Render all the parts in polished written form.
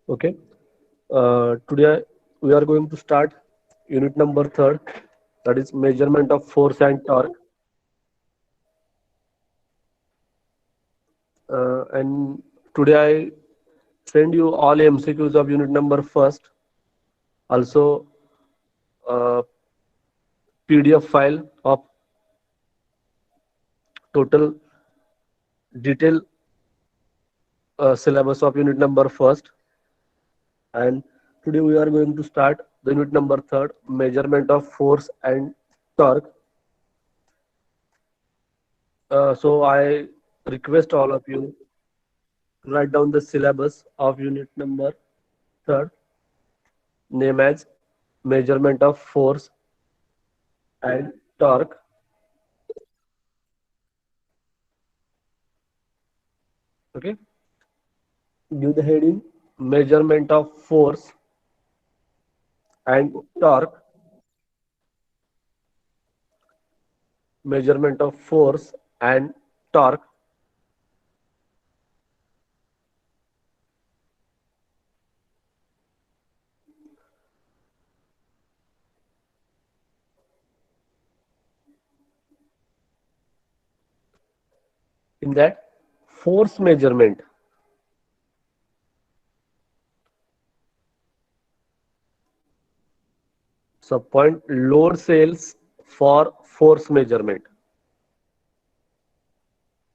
Okay. Today we are going to start unit number third, that is measurement of force and torque. And today I send you all MCQs of unit number first. Also, PDF file of total detail syllabus of unit number first. And today we are going to start the unit number third, measurement of force and torque. So I request all of you to write down the syllabus of unit number third, name as measurement of force and torque. Okay, give the heading measurement of force and torque. Measurement of force and torque. In that, force measurement. Subpoint load cells for force measurement.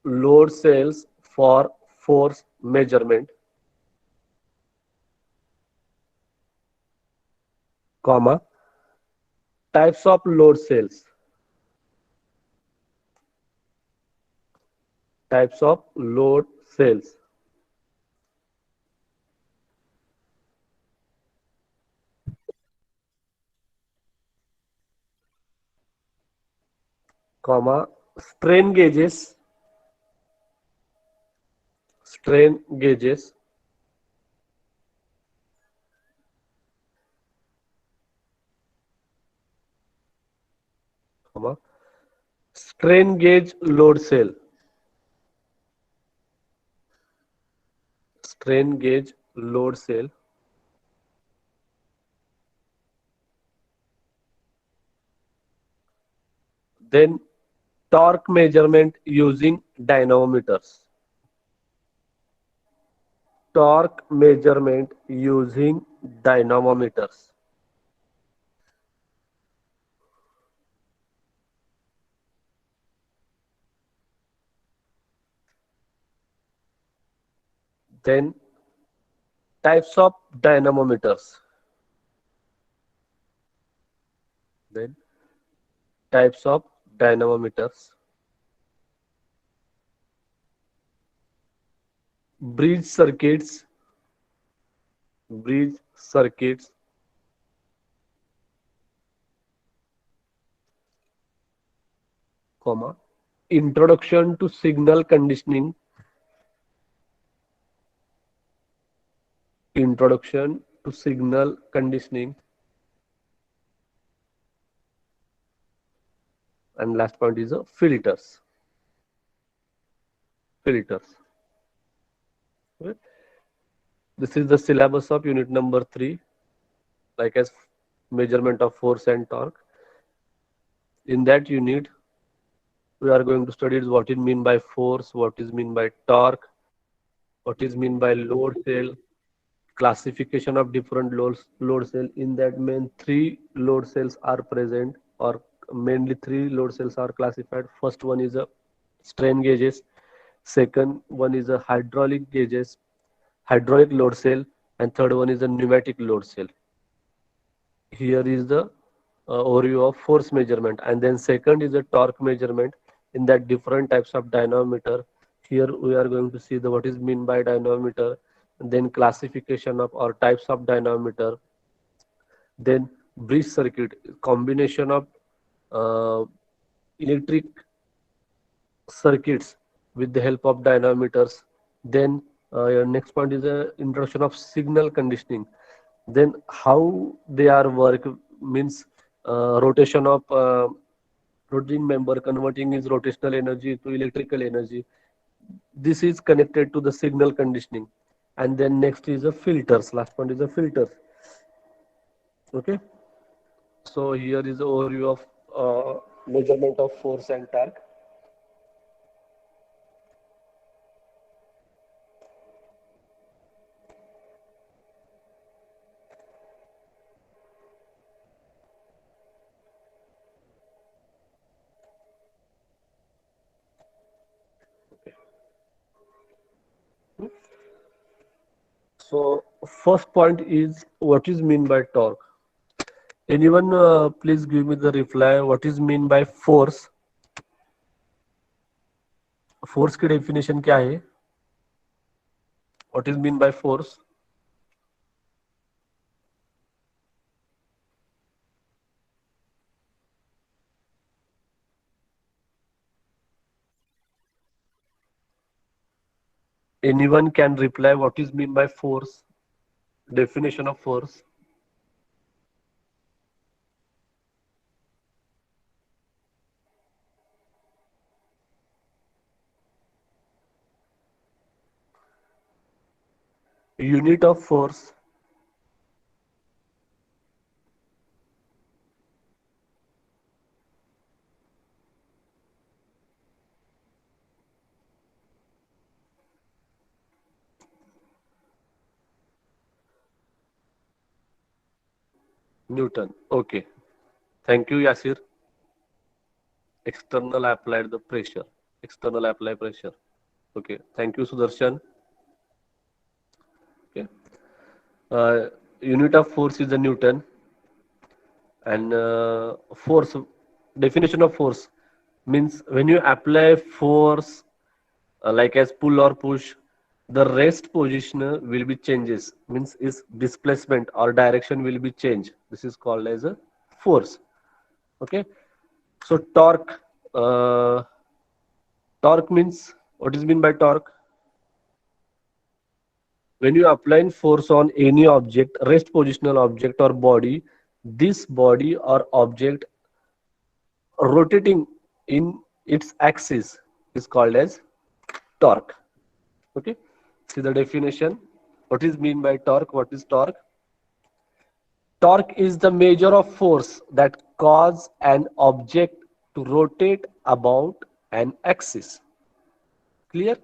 Load cells for force measurement, comma, types of load cells. Types of load cells, comma, strain gauges. Strain gauges, comma, strain gauge load cell. Strain gauge load cell. Then torque measurement using dynamometers. Torque measurement using dynamometers. Then types of dynamometers. Then types of dynamometers. Bridge circuits. Bridge circuits. Comma. Introduction to signal conditioning. Introduction to signal conditioning. And last point is filters. Filters. Okay. This is the syllabus of unit number 3, like as measurement of force and torque. In that unit, we are going to study what is mean by force, what is mean by torque, what is mean by load cell, classification of different load cell. In that, main 3 load cells are present, or mainly 3 load cells are classified. First one is a strain gauges. Second one is a hydraulic gauges, hydraulic load cell, and third one is a pneumatic load cell. Here is the overview of force measurement, and then second is the torque measurement. In that, different types of dynamometer. Here we are going to see the what is mean by dynamometer, and then classification of or types of dynamometer. Then bridge circuit, combination of uh, electric circuits with the help of dynamometers. Then your next point is the introduction of signal conditioning. Then how they are work means rotation of rotating member, converting his rotational energy to electrical energy. This is connected to the signal conditioning. And then next is a filters. Last point is a filters. Okay. So here is the overview of measurement of force and torque. So first point is what is mean by torque. Anyone please give me the reply. What is mean by force? Force की definition क्या है? What is mean by force? Anyone can reply what is mean by force? Definition of force. Unit of force. Newton. Okay. Thank you, Yasir. External applied the pressure. External apply pressure. Okay. Thank you, Sudarshan. Okay. Uh, Unit of force is the Newton. And force, definition of force means when you apply force like as pull or push, the rest position will be changes, means is displacement or direction will be changed. This is called as a force. Okay. So torque means, what is mean by torque? When you apply force on any object, rest positional object or body, this body or object rotating in its axis is called as torque. Okay. See the definition. What is mean by torque? What is torque? Torque is the measure of force that cause an object to rotate about an axis. Clear?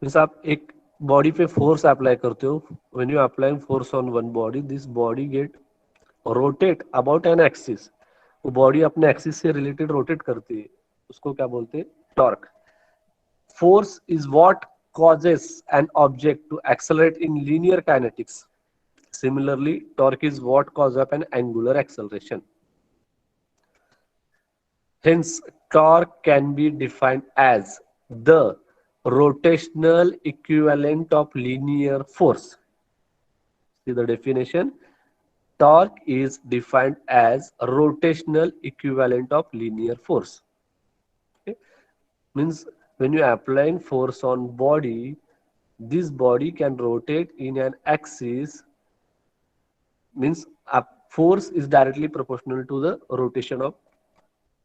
Means आप एक body पे force apply करते हो. When you apply force on one body, this body get rotate about an axis. वो body अपने axis से related rotate करती है, उसको क्या बोलते हैं? Torque. Force is what causes an object to accelerate in linear kinetics. Similarly, torque is what causes up an angular acceleration. Hence, torque can be defined as the rotational equivalent of linear force. See the definition. Torque is defined as rotational equivalent of linear force. Okay? Means when you apply force on body, this body can rotate in an axis, means a force is directly proportional to the rotation of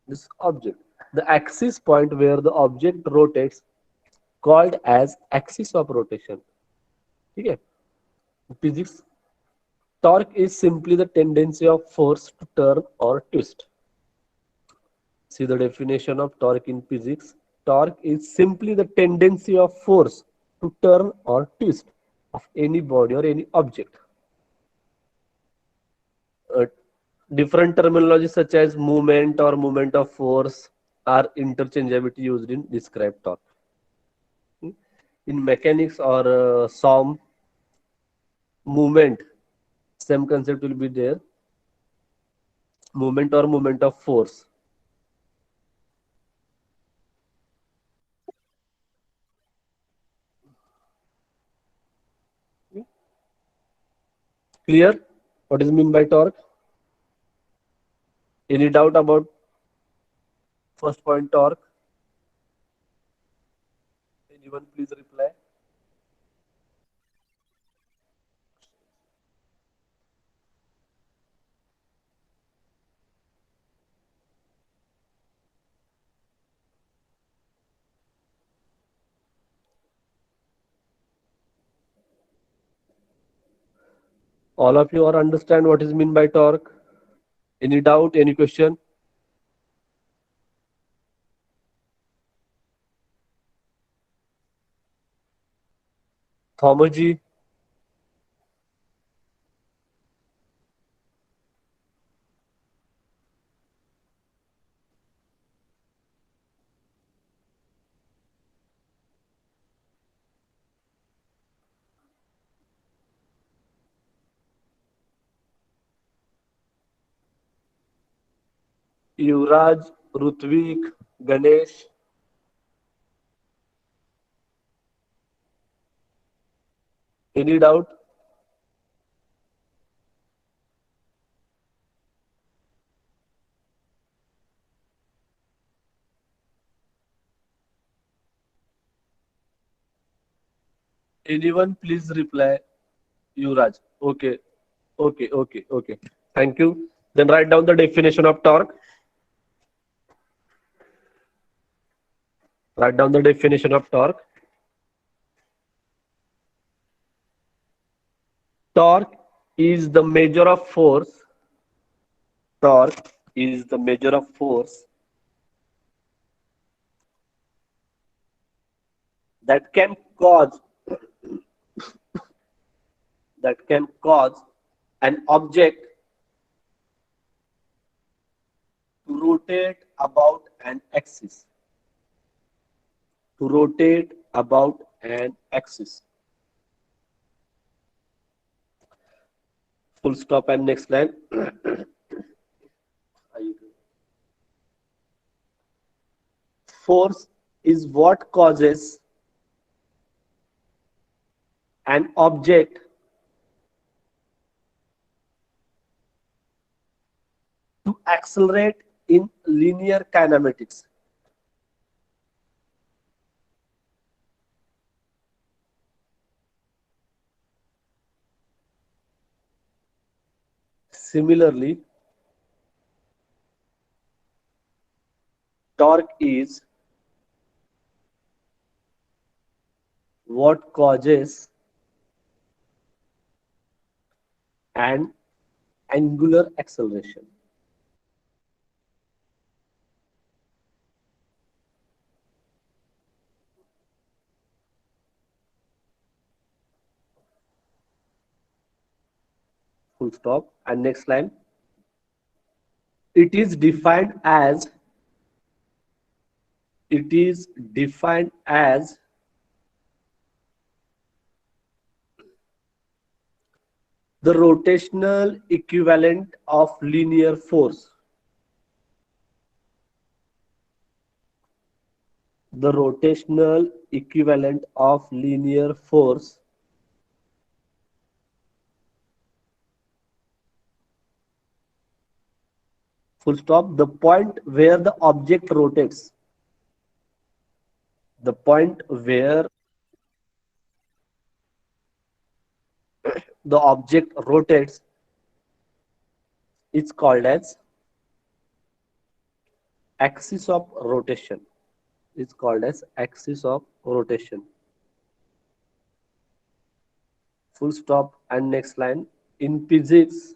this object. The axis point where the object rotates called as axis of rotation. Okay. Physics, torque is simply the tendency of force to turn or twist. See the definition of torque in physics. Torque is simply the tendency of force to turn or twist of any body or any object. Uh, Different terminology such as movement or movement of force are interchangeably used in describe torque. In mechanics or SOM, movement, same concept will be there. Movement or movement of force. Clear? What is mean by torque? Any doubt about first point torque? Anyone please reply. All of you are understand what is mean by torque? Any doubt? Any question? Thomas ji, Yuvraj, Rutvik, Ganesh. Any doubt? Anyone please reply. Yuvraj. Okay. Okay. Okay. Okay. Thank you. Then write down the definition of torque. Write down the definition of torque. Torque is the measure of force. Torque is the measure of force that can cause an object to rotate about an axis. To rotate about an axis. Full stop and next line. Force is what causes an object to accelerate in linear kinematics. Similarly, torque is what causes an angular acceleration. Full stop and next line. It is defined as it is defined as the rotational equivalent of linear force. The rotational equivalent of linear force full stop, the point where the object rotates. The point where the object rotates is called as axis of rotation. It's called as axis of rotation. Full stop and next line. In physics,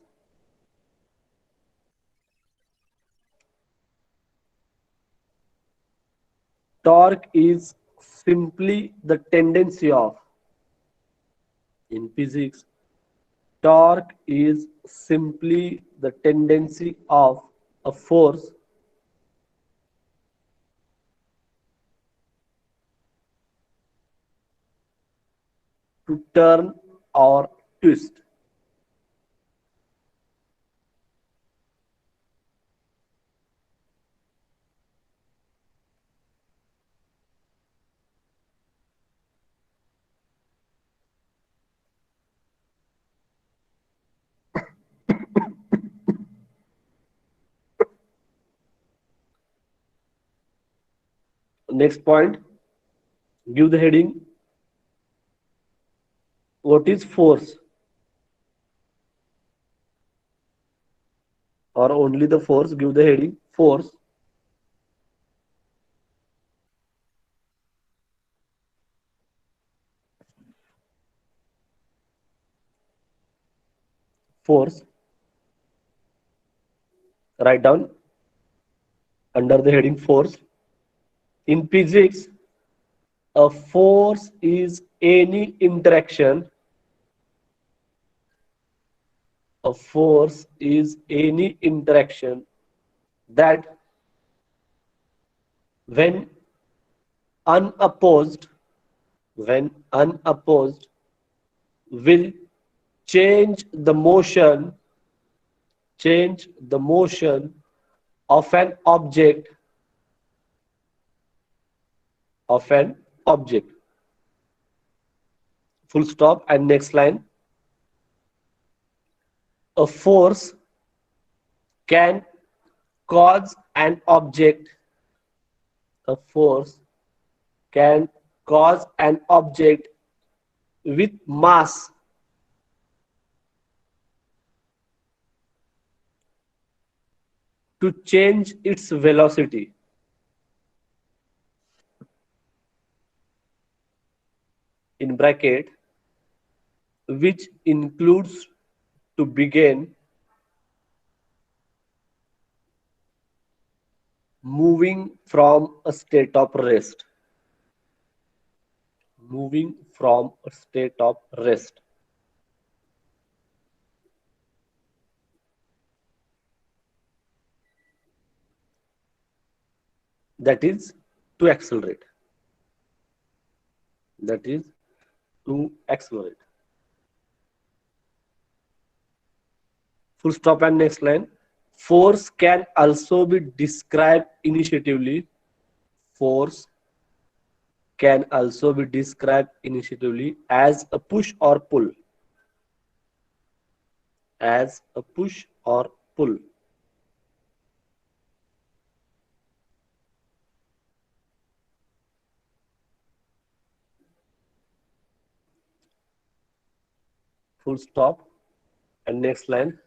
torque is simply the tendency of. In physics, torque is simply the tendency of a force to turn or twist. Next point, give the heading. What is force? Or only the force? Give the heading. Force. force. Write down under the heading force. In physics, a force is any interaction. A force is any interaction that, when unopposed, when unopposed, will change the motion, change the motion of an object, of an object. Full stop. And next line. A force can cause an object, a force can cause an object with mass to change its velocity. In bracket, which includes, to begin moving from a state of rest. Moving from a state of rest. That is to accelerate. That is to accelerate. Full stop. And next line. Force can also be described initiatively. Force can also be described initiatively as a push or pull. As a push or pull. Full stop. And next line.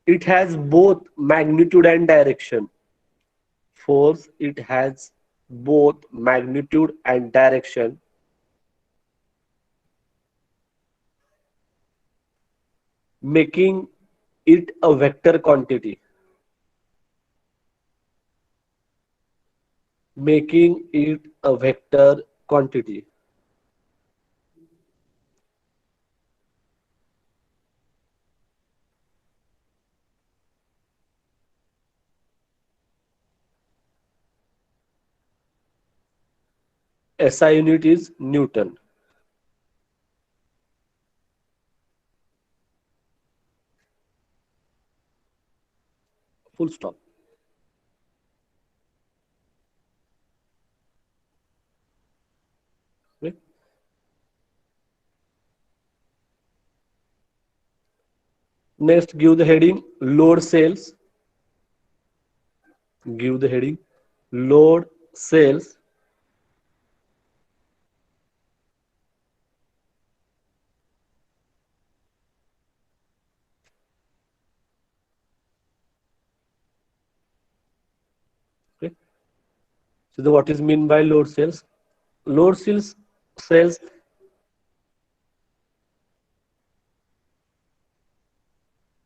It has both magnitude and direction. Force, it has both magnitude and direction. Making it a vector quantity. Making it a vector quantity. SI unit is Newton. Full stop. Okay. Next, give the heading load cells. Give the heading load cells. Okay. So what is mean by load cells? Load cells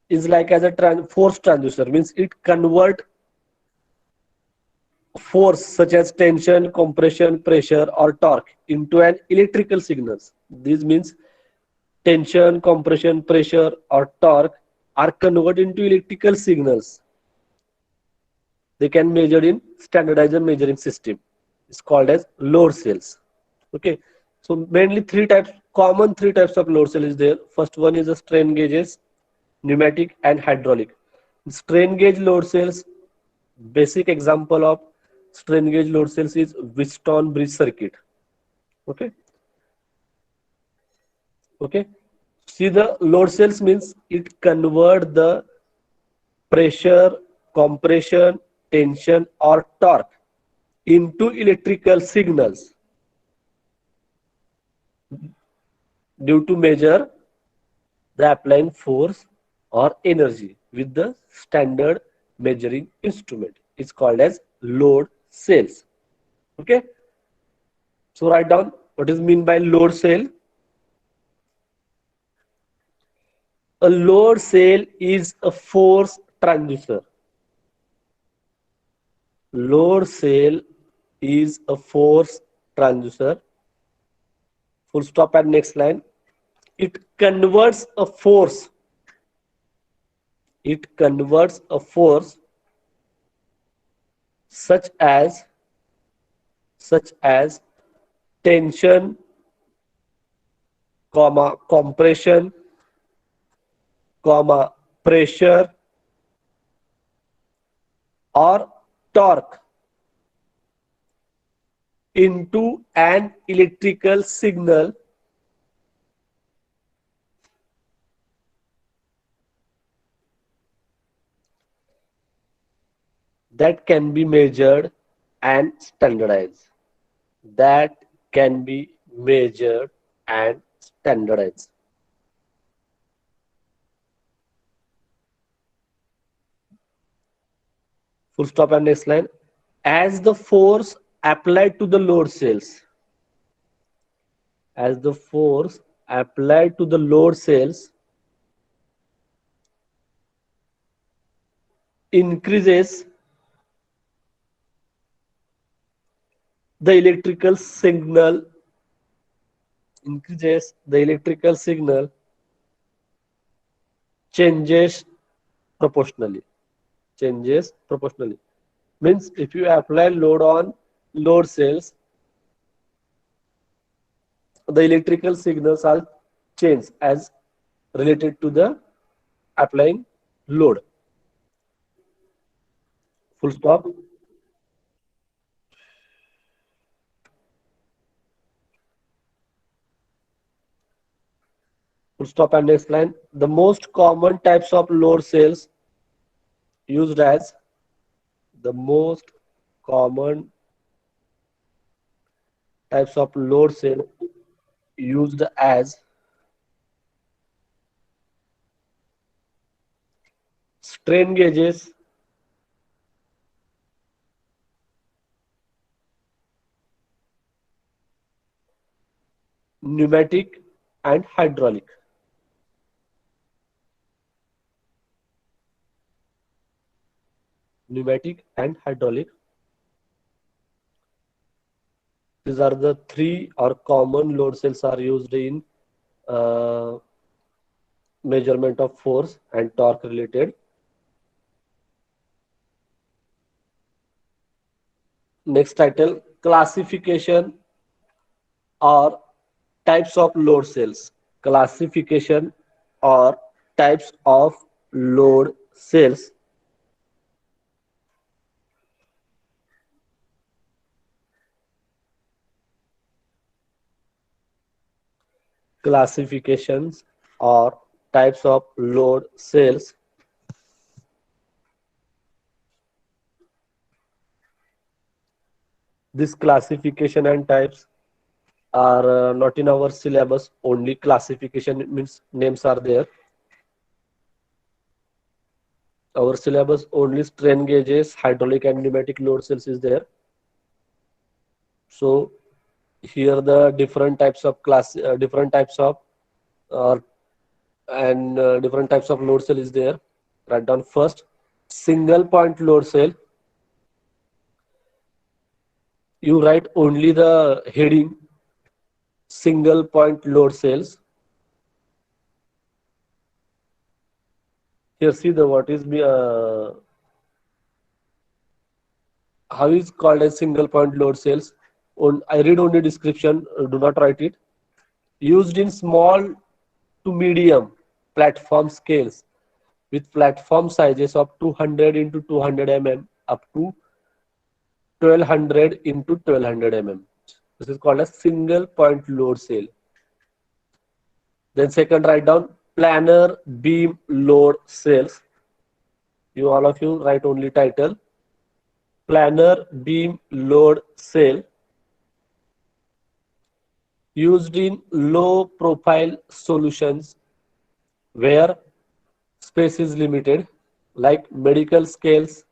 is like as a force transducer, means it convert force such as tension, compression, pressure or torque into an electrical signals. This means tension, compression, pressure or torque are converted into electrical signals. They can measure in standardized measuring system. It's called as load cells. Okay. So mainly common three types of load cell is there. First one is the strain gauges, pneumatic and hydraulic. Strain gauge load cells, basic example of strain gauge load cells is Wheatstone bridge circuit. Okay. Okay. See, the load cells means it convert the pressure, compression, tension or torque into electrical signals due to measure the applying force or energy with the standard measuring instrument. It's called as load cells. Okay. So write down what is mean by load cell. A load cell is a force transducer. Load cell is a force transducer. Full stop and next line. It converts a force. It converts a force such as tension, compression, pressure, or torque into an electrical signal that can be measured and standardized. That can be measured and standardized. Full stop and next line. As the force applied to the load cells, as the force applied to the load cells increases, the electrical signal changes proportionally. Means if you apply load on load cells, the electrical signals are changed as related to the applying load. Full stop. Full stop and next line. The most common types of load cells used as the most common types of load cell used as strain gauges, pneumatic and hydraulic. Pneumatic and hydraulic. These are the three or common load cells are used in measurement of force and torque related. Next title, classification or types of load cells. Classification or types of load cells. Classifications or types of load cells. This classification and types are not in our syllabus. Only classification means names are there. Our syllabus only strain gauges, hydraulic and pneumatic load cells is there. So here the different types of different types of load cell is there. Write down first single point load cell. You write only the heading single point load cells. Here see the what is how is called as single point load cells. I read only description, do not write it. Used in small to medium platform scales with platform sizes of 200 into 200 mm up to 1200 into 1200 mm. This is called a single point load cell. Then second, write down planar beam load cells. You all of you write only title. Planar beam load cell used in low profile solutions where space is limited, like medical scales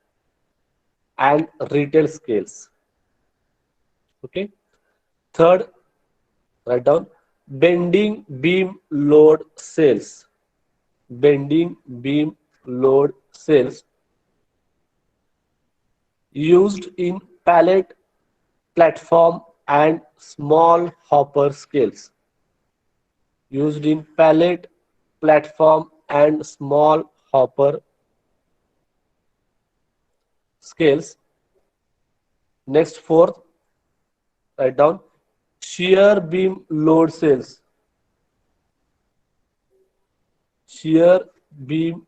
and retail scales. Okay. Third, write down bending beam load cells. bending beam load cells used in pallet, platform, and small hopper scales. Used in pallet, platform, and small hopper scales. Next, fourth, write down shear beam load cells. Shear beam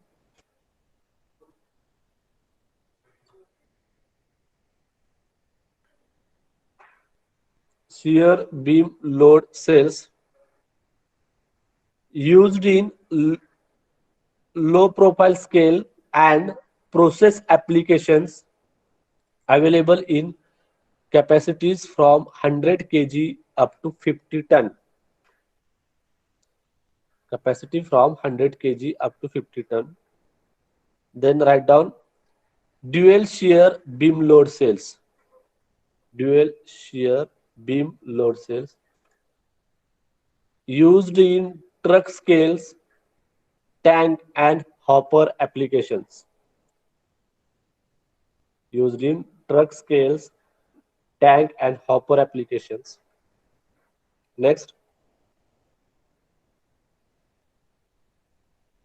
shear beam load cells used in low profile scale and process applications, available in capacities from 100 kg up to 50 ton. Capacity from 100 kg up to 50 ton. Then write down dual shear beam load cells. Dual shear beam load cells used in truck scales, tank, and hopper applications. Used in truck scales, tank, and hopper applications. Next,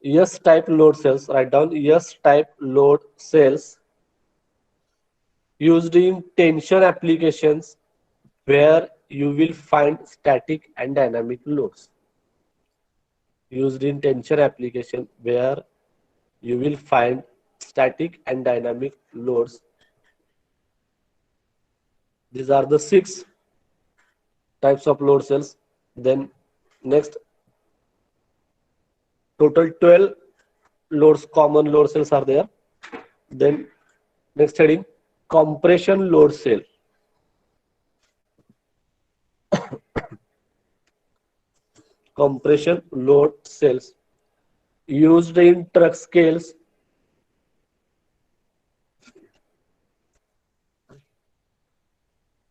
S type load cells. Write down S type load cells used in tension applications, where you will find static and dynamic loads. Used in tension application, where you will find static and dynamic loads. These are the 6 types of load cells. Then next, total 12 common load cells are there. Then next heading, compression load cell. Compression load cells used in truck scales,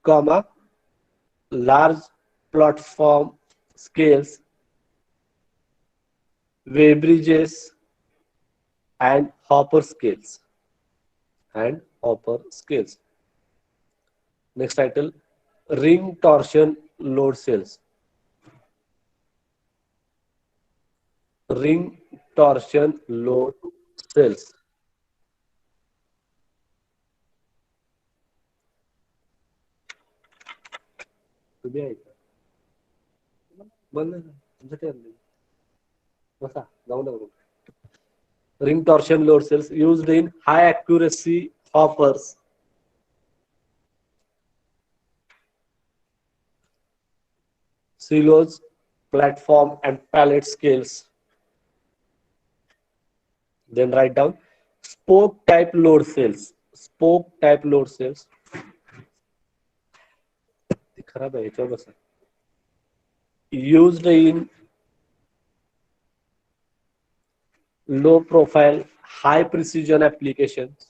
comma, large platform scales, weigh bridges, and hopper scales. Next title, ring torsion load cells. Ring torsion load cells. तुम्ही ऐका बंद तुमचं बसा जाऊ नका. Ring torsion load cells used in high accuracy hoppers, silos, platform, and pallet scales. Then write down spoke type load cells. Spoke type load cells. खराब है याच्यावर बसा. Used in low profile, high precision applications.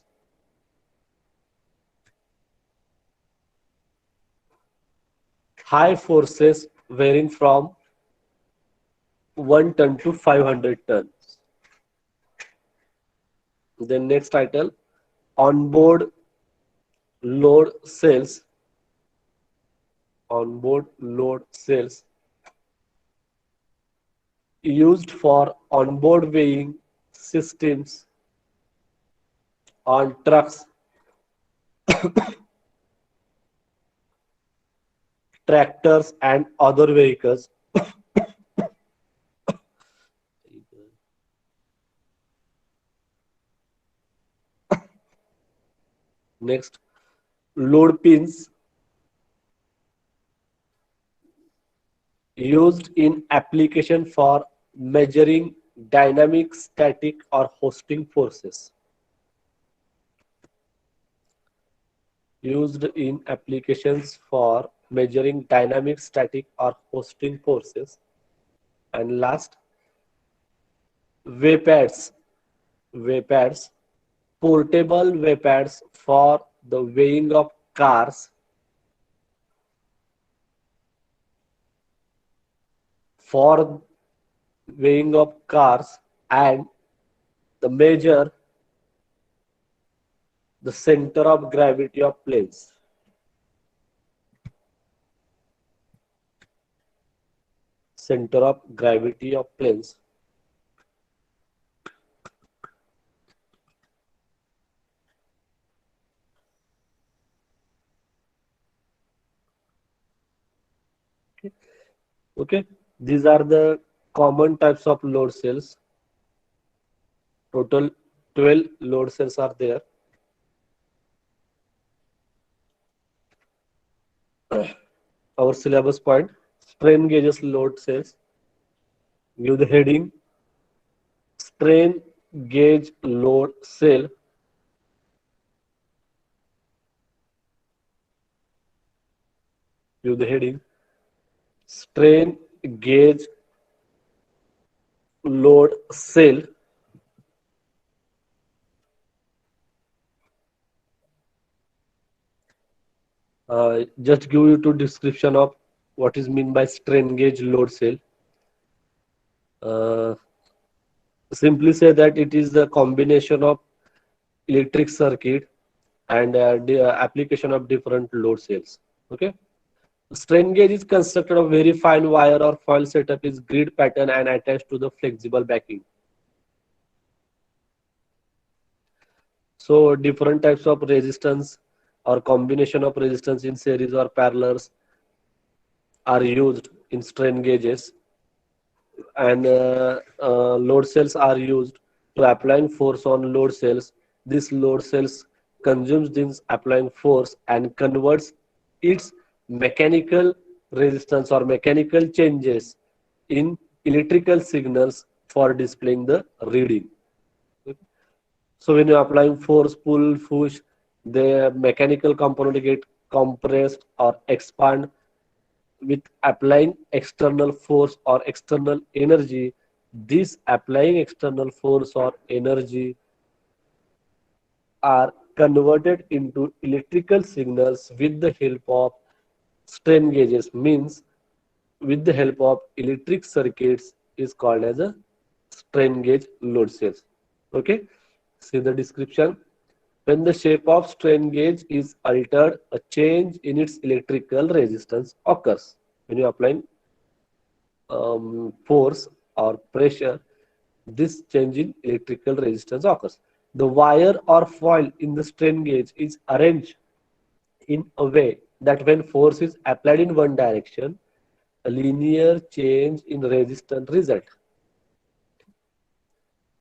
High forces varying from 1 ton to 500 tons. Then next title, onboard load cells. Onboard load cells used for onboard weighing systems on trucks, tractors, and other vehicles. Next, load pins used in application for measuring dynamic, static, or hosting forces. Used in applications for measuring dynamic, static, or hosting forces. And last, weigh pads. Weigh pads, portable weigh pads for the weighing of cars, for weighing of cars and the measure the center of gravity of planes. Center of gravity of planes. Okay, these are the common types of load cells. Total 12 load cells are there. Our syllabus point, strain gauges load cells. Give the heading, strain gauge load cell. Give the heading, strain gauge load cell. Just give you to description of what is mean by strain gauge load cell. Uh, Simply say that it is the combination of electric circuit and the application of different load cells. Okay. Strain gauge is constructed of very fine wire or foil setup is grid pattern and attached to the flexible backing. So different types of resistance or combination of resistance in series or parallels are used in strain gauges, and load cells are used to applying force on load cells. This load cells consumes this applying force and converts its mechanical resistance or mechanical changes in electrical signals for displaying the reading. So when you're applying force, pull, push, the mechanical component get compressed or expand with applying external force or external energy. This applying external force or energy are converted into electrical signals with the help of strain gauges, means with the help of electric circuits is called as a strain gauge load cells. Okay, see the description. When the shape of strain gauge is altered, a change in its electrical resistance occurs. When you apply force or pressure, this change in electrical resistance occurs. The wire or foil in the strain gauge is arranged in a way that when force is applied in one direction, a linear change in resistance result.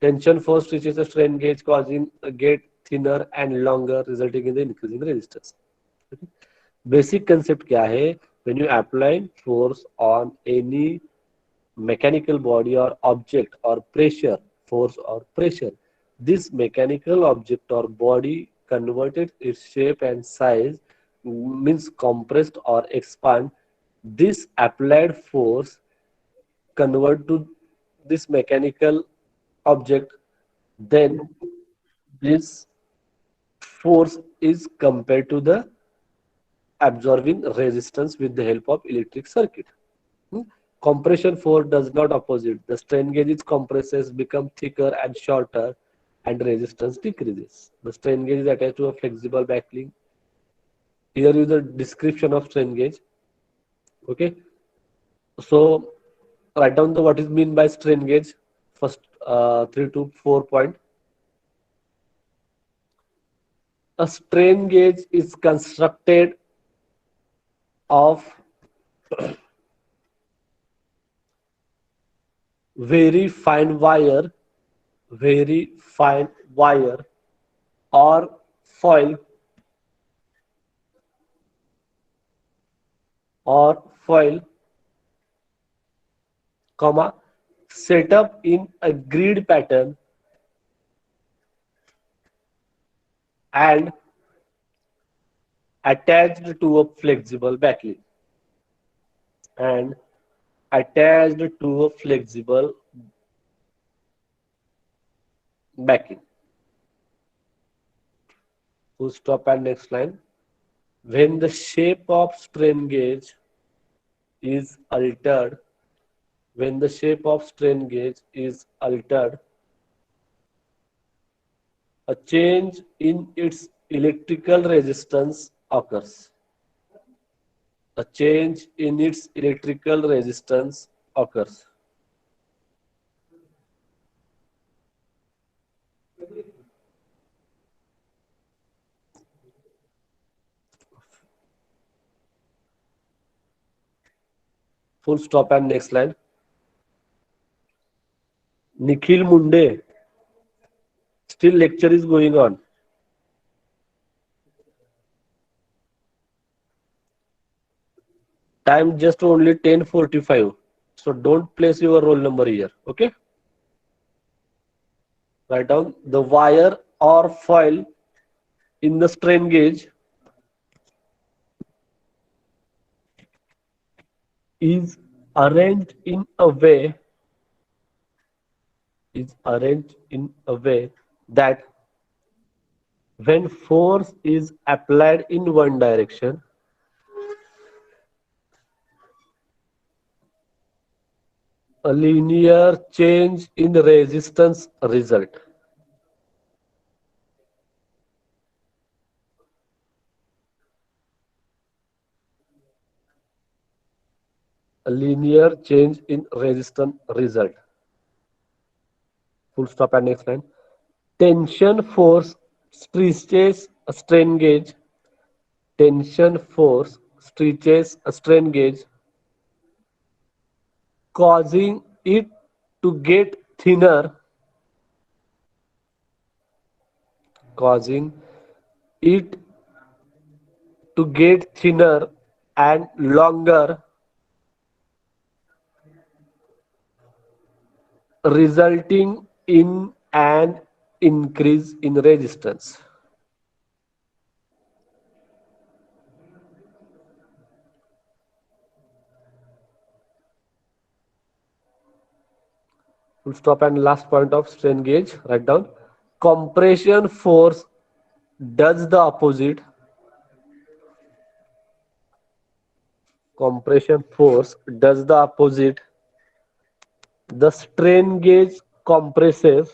Tension force reaches a strain gauge causing a gauge thinner and longer, resulting in the increasing resistance. Basic concept क्या है? When you apply force on any mechanical body or object or pressure, force or pressure, this mechanical object or body converted its shape and size, means compressed or expand. This applied force convert to this mechanical object, then this force is compared to the absorbing resistance with the help of electric circuit. Hmm? Compression force does not opposite. The strain gauges compresses become thicker and shorter and resistance decreases. The strain gauge is attached to a flexible backlink. Here is the description of strain gauge. Okay. So write down the what is mean by strain gauge. First 3 to 4 point. A strain gauge is constructed of very fine wire, very fine wire or foil or foil, comma, set up in a grid pattern and attached to a flexible backlink and attached to a flexible backing. Full stop and next line. When the shape of strain gauge is altered, when the shape of strain gauge is altered, A change in its electrical resistance occurs. A change in its electrical resistance occurs. Full stop and next line. Nikhil Munde, still lecture is going on. Time just only 10:45. So don't place your roll number here. Okay. Write down the wire or foil in the strain gauge is arranged in a way that when force is applied in one direction, a linear change in resistance result. A linear change in resistance result. Full stop and next line. Tension force stretches a strain gauge. Tension force stretches a strain gauge, causing it to get thinner, causing it to get thinner and longer, resulting in an increase in resistance. Full stop and last point of strain gauge. Write down. Compression force does the opposite. Compression force does the opposite. The strain gauge compresses.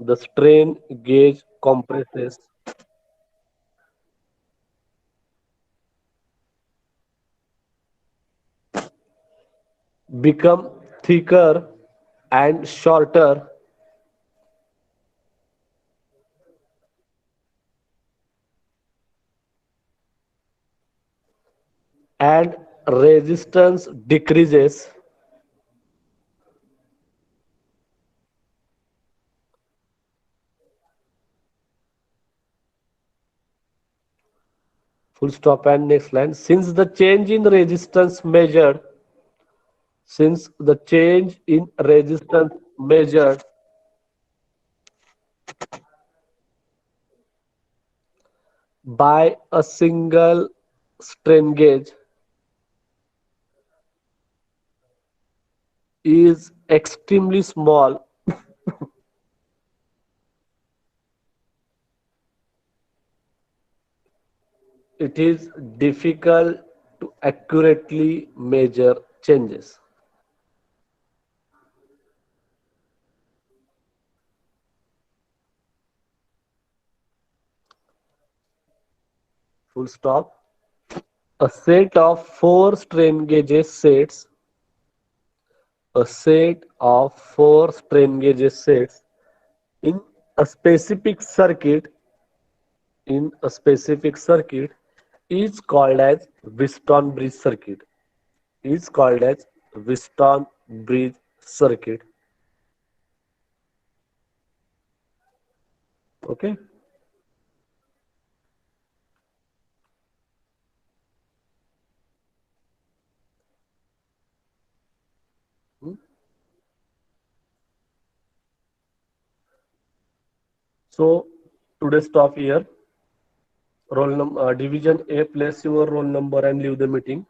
The strain gauge compresses, become thicker and shorter, and resistance decreases. Full stop and next line. Since the change in resistance measured by a single strain gauge is extremely small, it is difficult to accurately measure changes. Full stop. A set of four strain gauges sets, a set of four strain gauges sets in a specific circuit, in a specific circuit is called as Wheatstone bridge circuit. Is called as Wheatstone bridge circuit. Okay. Hmm. So today's stop here. Division A, place your roll number and leave the meeting.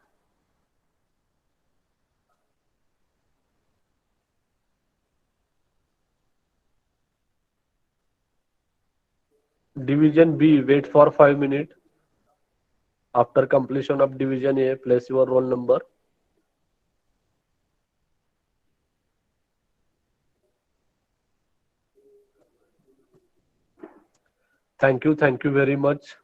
Division B, wait for 5 minutes. After completion of division A, place your roll number. Thank you very much.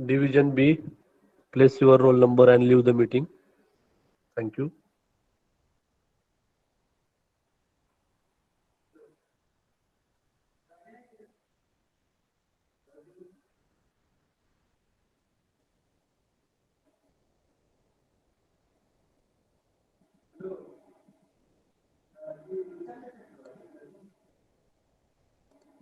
Division B, place your roll number and leave the meeting. Thank you.